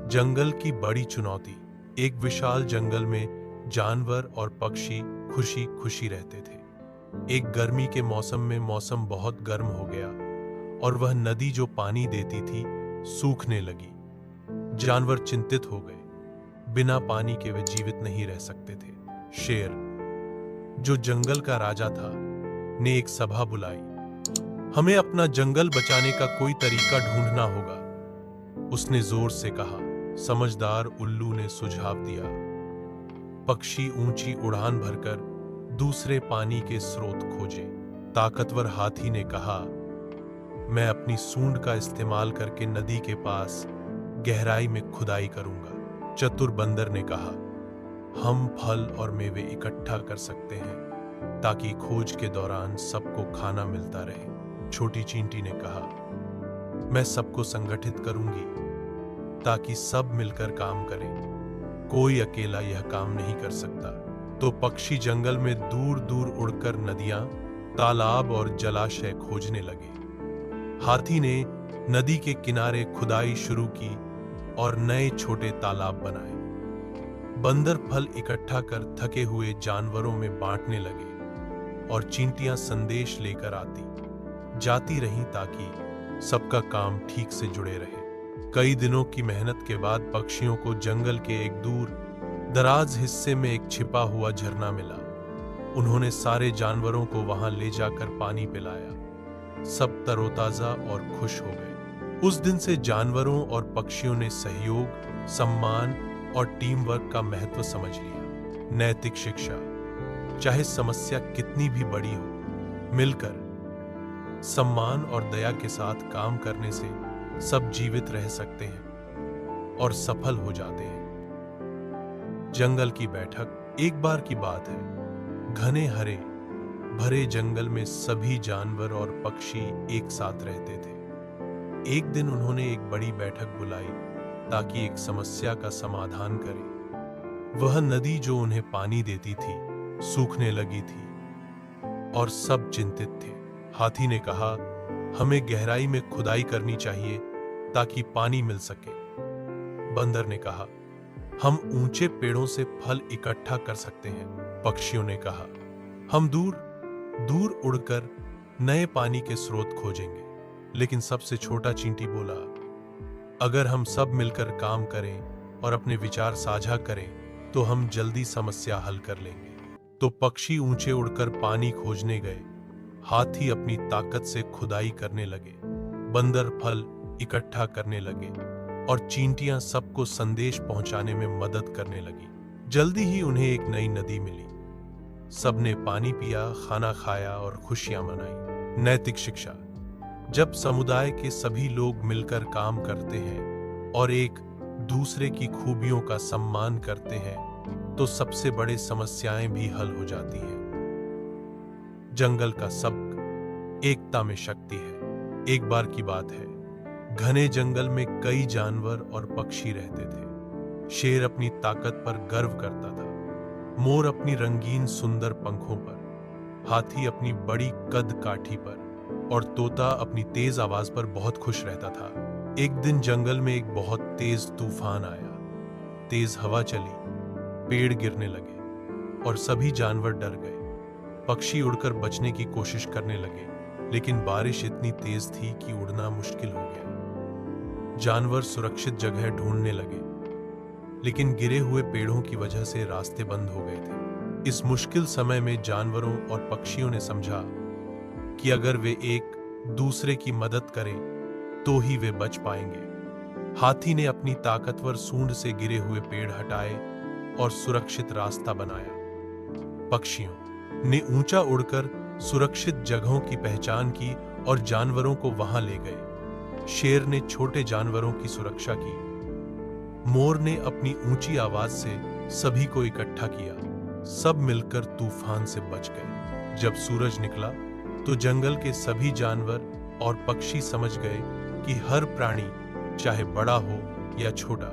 जंगल की बड़ी चुनौती। एक विशाल जंगल में जानवर और पक्षी खुशी खुशी रहते थे। एक गर्मी के मौसम में मौसम बहुत गर्म हो गया और वह नदी जो पानी देती थी सूखने लगी। जानवर चिंतित हो गए। बिना पानी के वे जीवित नहीं रह सकते थे। शेर, जो जंगल का राजा था, ने एक सभा बुलाई। हमें अपना जंगल बचाने का कोई तरीका ढूंढना होगा, उसने जोर से कहा। समझदार उल्लू ने सुझाव दिया। पक्षी ऊंची उड़ान भरकर दूसरे पानी के स्रोत खोजे। ताकतवर हाथी ने कहा, मैं अपनी सूंड का इस्तेमाल करके नदी के पास गहराई में खुदाई करूंगा। चतुर बंदर ने कहा, हम फल और मेवे इकट्ठा कर सकते हैं ताकि खोज के दौरान सबको खाना मिलता रहे। छोटी चींटी ने कहा, मैं सबको संगठित करूंगी ताकि सब मिलकर काम करें। कोई अकेला यह काम नहीं कर सकता। तो पक्षी जंगल में दूर दूर उड़कर नदियां, तालाब और जलाशय खोजने लगे। हाथी ने नदी के किनारे खुदाई शुरू की और नए छोटे तालाब बनाए। बंदर फल इकट्ठा कर थके हुए जानवरों में बांटने लगे और चींटियां संदेश लेकर आती जाती रहीं ताकि सबका काम ठीक से जुड़े रहे। कई दिनों की मेहनत के बाद पक्षियों को जंगल के एक दूर दराज हिस्से में एक छिपा हुआ झरना मिला। उन्होंने सारे जानवरों को वहां ले जाकर पानी पिलाया। सब तरोताजा और खुश हो गए। उस दिन से जानवरों और पक्षियों ने सहयोग, सम्मान और टीम वर्क का महत्व समझ लिया। नैतिक शिक्षा। चाहे समस्या कितनी भी बड़ी हो, मिलकर सम्मान और दया के साथ काम करने से सब जीवित रह सकते हैं और सफल हो जाते हैं। जंगल की बैठक। एक बार की बात है, घने हरे भरे जंगल में सभी जानवर और पक्षी एक साथ रहते थे। एक दिन उन्होंने एक बड़ी बैठक बुलाई ताकि एक समस्या का समाधान करें। वह नदी जो उन्हें पानी देती थी सूखने लगी थी और सब चिंतित थे। हाथी ने कहा, हमें गहराई में खुदाई करनी चाहिए ताकि पानी मिल सके। बंदर ने कहा, हम ऊंचे पेड़ों से फल इकट्ठा कर सकते हैं। पक्षियों ने कहा, हम दूर दूर उड़कर नए पानी के स्रोत खोजेंगे। लेकिन सबसे छोटा चींटी बोला, अगर हम सब मिलकर काम करें और अपने विचार साझा करें तो हम जल्दी समस्या हल कर लेंगे। तो पक्षी ऊंचे उड़कर पानी खोजने गए। हाथी अपनी ताकत से खुदाई करने लगे। बंदर फल इकट्ठा करने लगे और चींटियां सबको संदेश पहुंचाने में मदद करने लगी। जल्दी ही उन्हें एक नई नदी मिली। सबने पानी पिया, खाना खाया और खुशियां मनाई। नैतिक शिक्षा। जब समुदाय के सभी लोग मिलकर काम करते हैं और एक दूसरे की खूबियों का सम्मान करते हैं तो सबसे बड़ी समस्याएं भी हल हो जाती हैं। जंगल का सबक। एकता में शक्ति है। एक बार की बात है, घने जंगल में कई जानवर और पक्षी रहते थे। शेर अपनी ताकत पर गर्व करता था, मोर अपनी रंगीन सुंदर पंखों पर, हाथी अपनी बड़ी कद काठी पर और तोता अपनी तेज आवाज पर बहुत खुश रहता था। एक दिन जंगल में एक बहुत तेज तूफान आया। तेज हवा चली, पेड़ गिरने लगे और सभी जानवर डर गए। पक्षी उड़कर बचने की कोशिश करने लगे, लेकिन बारिश इतनी तेज थी कि उड़ना मुश्किल हो गया। जानवर सुरक्षित जगह ढूंढने लगे, लेकिन गिरे हुए पेड़ों की वजह से रास्ते बंद हो गए थे। इस मुश्किल समय में जानवरों और पक्षियों ने समझा कि अगर वे एक दूसरे की मदद करें तो ही वे बच पाएंगे। हाथी ने अपनी ताकतवर सूंड से गिरे हुए पेड़ हटाए और सुरक्षित रास्ता बनाया। पक्षियों ने ऊंचा उड़कर सुरक्षित जगहों की पहचान की और जानवरों को वहां ले गए। शेर ने छोटे जानवरों की सुरक्षा की। मोर ने अपनी ऊंची आवाज से सभी को इकट्ठा किया। सब मिलकर तूफान से बच गए। जब सूरज निकला तो जंगल के सभी जानवर और पक्षी समझ गए कि हर प्राणी, चाहे बड़ा हो या छोटा,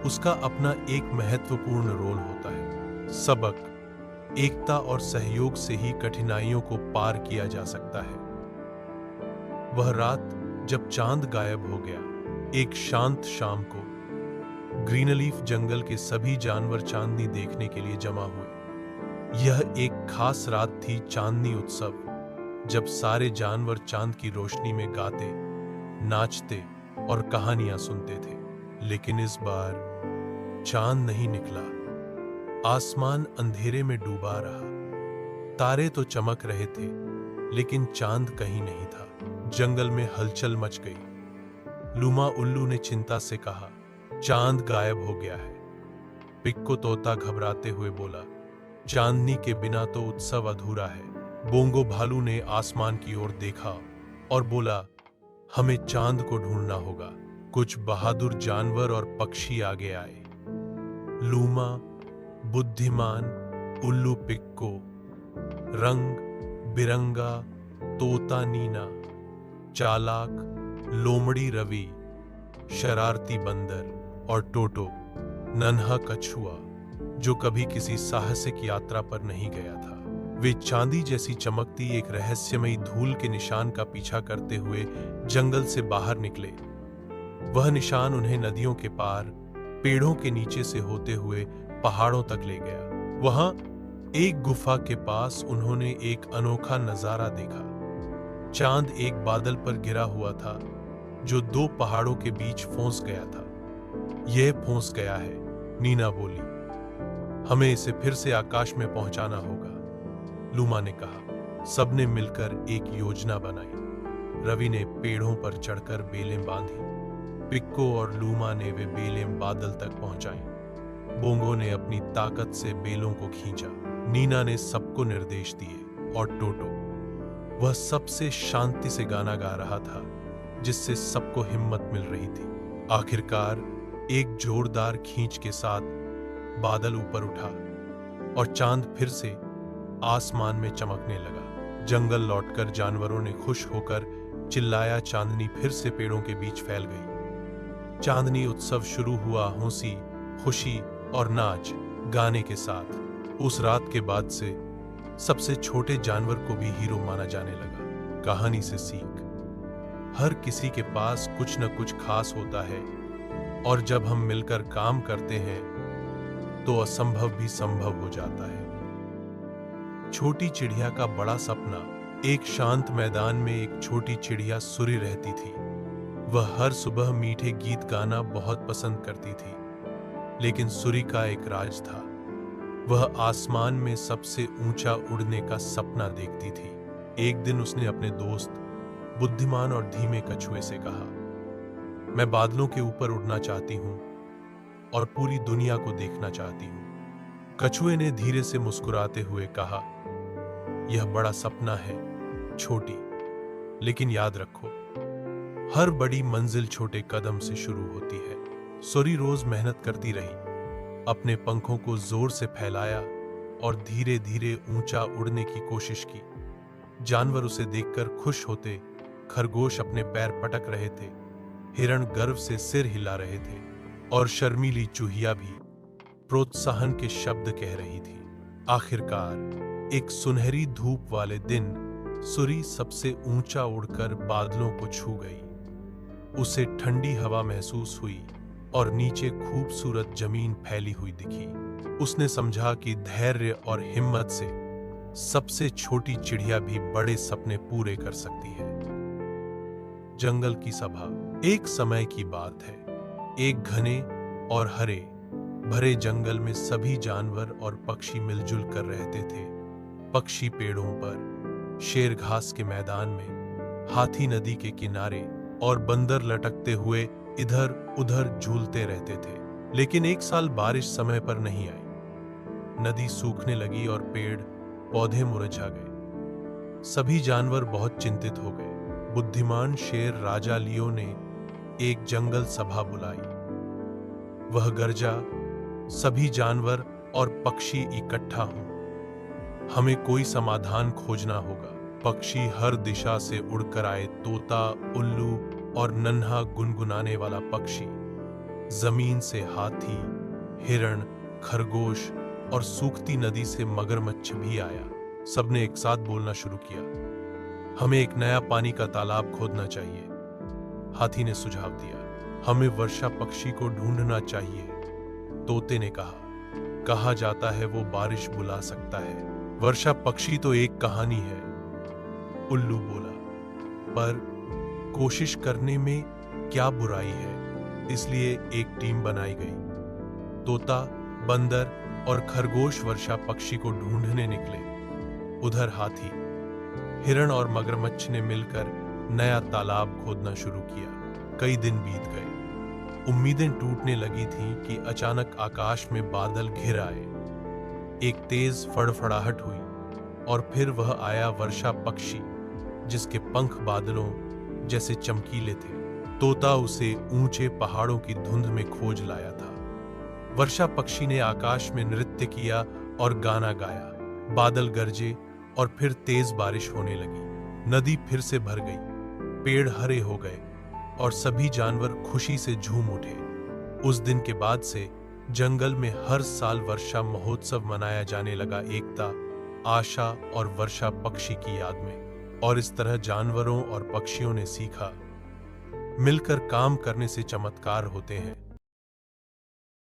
उसका अपना एक महत्वपूर्ण रोल होता है। सबक। एकता और सहयोग से ही कठिनाइयों को पार किया जा सकता है। वह रात जब चांद गायब हो गया, एक शांत शाम को ग्रीनलीफ जंगल के सभी जानवर चांदनी देखने के लिए जमा हुए। यह एक खास रात थी, चांदनी उत्सव, जब सारे जानवर चांद की रोशनी में गाते, नाचते और कहानियां सुनते थे। लेकिन इस बार चांद नहीं निकला। आसमान अंधेरे में डूबा रहा। तारे तो चमक रहे थे, लेकिन चांद कहीं नहीं था। जंगल में हलचल मच गई। लूमा उल्लू ने चिंता से कहा, चांद गायब हो गया है। पिक्को तोता घबराते हुए बोला, चांदनी के बिना तो उत्सव अधूरा है। बोंगो भालू ने आसमान की ओर देखा और बोला, हमें चांद को ढूंढना होगा। कुछ बहादुर जानवर और पक्षी आगे आए। लूमा, बुद्धिमान उल्लू पिक्को, रंग बिरंगा तोता नीना, चालाक लोमड़ी रवि, शरारती बंदर और टोटो, नन्हा कछुआ जो कभी किसी साहसिक यात्रा पर नहीं गया था। वे चांदी जैसी चमकती एक रहस्यमयी धूल के निशान का पीछा करते हुए जंगल से बाहर निकले। वह निशान उन्हें नदियों के पार, पेड़ों के नीचे से होते हुए पहाड़ों तक ले गया। वहां एक गुफा के पास उन्होंने एक अनोखा नजारा देखा। चांद एक बादल पर गिरा हुआ था, जो दो पहाड़ों के बीच फंस गया था। यह फंस गया है, नीना बोली। हमें इसे फिर से आकाश में पहुंचाना होगा, लूमा ने कहा। सबने मिलकर एक योजना बनाई। रवि ने पेड़ों पर चढ़कर बेलें बांधी। पिक्को और लूमा ने वे बेलें बादल तक पहुंचाई। बोंगो ने अपनी ताकत से बेलों को खींचा। नीना ने सबको निर्देश दिए और टोटो, वह सबसे शांति से गाना गा रहा था, जिससे सबको हिम्मत मिल रही थी। आखिरकार एक जोरदार खींच के साथ बादल ऊपर उठा और चांद फिर से आसमान में चमकने लगा। जंगल लौटकर जानवरों ने खुश होकर चिल्लाया, चांदनी फिर से पेड़ों के बीच फैल गई। चांदनी उत्सव शुरू हुआ हंसी, खुशी और नाच गाने के साथ। उस रात के बाद से सबसे छोटे जानवर को भी हीरो माना जाने लगा। कहानी से सीख, हर किसी के पास कुछ न कुछ खास होता है, और जब हम मिलकर काम करते हैं तो असंभव भी संभव हो जाता है। छोटी चिड़िया का बड़ा सपना। एक शांत मैदान में एक छोटी चिड़िया सुरी रहती थी। वह हर सुबह मीठे गीत गाना बहुत पसंद करती थी, लेकिन सुरी का एक राज था। वह आसमान में सबसे ऊंचा उड़ने का सपना देखती थी। एक दिन उसने अपने दोस्त बुद्धिमान और धीमे कछुए से कहा, मैं बादलों के ऊपर उड़ना चाहती हूं और पूरी दुनिया को देखना चाहती हूं। कछुए ने धीरे से मुस्कुराते हुए कहा, यह बड़ा सपना है छोटी, लेकिन याद रखो, हर बड़ी मंजिल छोटे कदम से शुरू होती है। सुरी रोज मेहनत करती रही, अपने पंखों को जोर से फैलाया और धीरे धीरे ऊंचा उड़ने की कोशिश की। जानवर उसे देखकर खुश होते। खरगोश अपने पैर पटक रहे थे, हिरण गर्व से सिर हिला रहे थे और शर्मीली चूहिया भी प्रोत्साहन के शब्द कह रही थी। आखिरकार एक सुनहरी धूप वाले दिन सुरी सबसे ऊंचा उड़कर बादलों को छू गई। उसे ठंडी हवा महसूस हुई और नीचे खूबसूरत जमीन फैली हुई दिखी। उसने समझा कि धैर्य और हिम्मत से सबसे छोटी चिड़िया भी बड़े सपने पूरे कर सकती है। जंगल की सभा। एक समय की बात है, एक घने और हरे भरे जंगल में सभी जानवर और पक्षी मिलजुल कर रहते थे। पक्षी पेड़ों पर, शेर घास के मैदान में, हाथी नदी के किनारे और बंदर लटकते हुए इधर उधर झूलते रहते थे। लेकिन एक साल बारिश समय पर नहीं आई। नदी सूखने लगी और पेड़ पौधे मुरझा गए। सभी जानवर बहुत चिंतित हो गए। बुद्धिमान शेर राजा लियो ने एक जंगल सभा बुलाई। वह गरजा, सभी जानवर और पक्षी इकट्ठा हों, हमें कोई समाधान खोजना होगा। पक्षी हर दिशा से उड़कर आए। तोता, उल्लू और नन्हा गुनगुनाने वाला पक्षी, जमीन से हाथी, हिरण, खरगोश और सूखती नदी से मगरमच्छ भी आया। सबने एक साथ बोलना शुरू किया, हमें एक नया पानी का तालाब खोदना चाहिए। हाथी ने सुझाव दिया, हमें वर्षा पक्षी को ढूंढना चाहिए। तोते ने कहा जाता है वो बारिश बुला सकता है। वर्षा पक्षी तो एक कहानी है, उल्लू बोला, पर कोशिश करने में क्या बुराई है। इसलिए एक टीम बनाई गई। तोता, बंदर और खरगोश वर्षा पक्षी को ढूंढने निकले। उधर हाथी, हिरण और मगरमच्छ ने मिलकर नया तालाब खोदना शुरू किया। कई दिन बीत गए। उम्मीदें टूटने लगी थीं कि अचानक आकाश में बादल घिर आए। एक तेज फड़फड़ाहट हुई और फिर वह आया वर्षा पक्षी, जिसके पंख बादलों जैसे चमकीले थे। तोता उसे ऊंचे पहाड़ों की धुंध में खोज लाया था। वर्षा पक्षी ने आकाश में नृत्य किया और गाना गाया। बादल गरजे और फिर तेज बारिश होने लगी। नदी फिर से भर गई, पेड़ हरे हो गए और सभी जानवर खुशी से झूम उठे। उस दिन के बाद से जंगल में हर साल वर्षा महोत्सव मनाया जाने लगा, एकता, आशा और वर्षा पक्षी की याद में। और इस तरह जानवरों और पक्षियों ने सीखा, मिलकर काम करने से चमत्कार होते हैं।